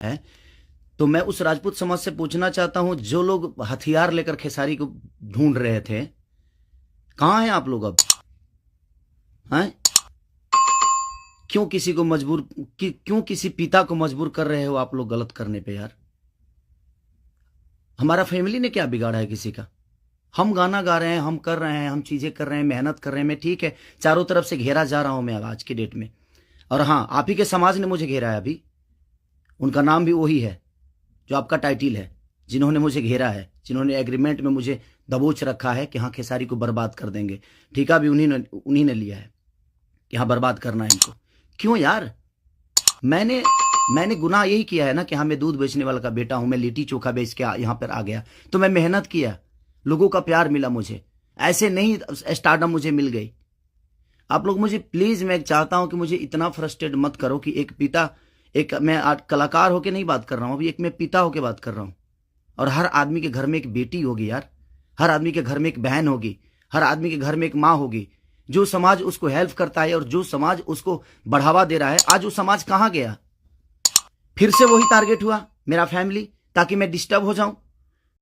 है। तो मैं उस राजपूत समाज से पूछना चाहता हूं, जो लोग हथियार लेकर खेसारी को ढूंढ रहे थे, कहां हैं आप लोग अब? हैं? क्यों किसी को मजबूर, क्यों किसी पिता को मजबूर कर रहे हो आप लोग गलत करने पे यार? हमारा फैमिली ने क्या बिगाड़ा है किसी का? हम गाना गा रहे हैं, हम कर रहे हैं, हम चीजें कर रहे हैं, मेहनत कर रहे हैं। मैं ठीक है, चारों तरफ से घेरा जा रहा हूं मैं आज की डेट में। और हाँ, आप ही के समाज ने मुझे घेरा है अभी। उनका नाम भी वही है जो आपका टाइटिल है, जिन्होंने मुझे घेरा है, जिन्होंने एग्रीमेंट में मुझे दबोच रखा है कि हाँ खेसारी को बर्बाद कर देंगे। ठेका भी उन्हीं ने लिया है कि हाँ बर्बाद करना है इनको। क्यों यार? मैंने गुनाह यही किया है ना कि हाँ मैं दूध बेचने वाला का बेटा हूं, मैं लिट्टी चोखा बेच के यहाँ पर आ गया, तो मैं मेहनत किया, लोगों का प्यार मिला मुझे। ऐसे नहीं स्टारडम मुझे मिल गई। आप लोग मुझे प्लीज, मैं चाहता हूं कि मुझे इतना फ्रस्ट्रेट मत करो कि एक पिता, एक मैं आज कलाकार होके नहीं बात कर रहा हूं, अभी एक मैं पिता होके बात कर रहा हूं। और हर आदमी के घर में एक बेटी होगी यार, हर आदमी के घर में एक बहन होगी, हर आदमी के घर में एक माँ होगी। जो समाज उसको हेल्प करता है और जो समाज उसको बढ़ावा दे रहा है, आज वो समाज कहां गया? फिर से वही टारगेट हुआ मेरा फैमिली, ताकि मैं डिस्टर्ब हो जाऊं।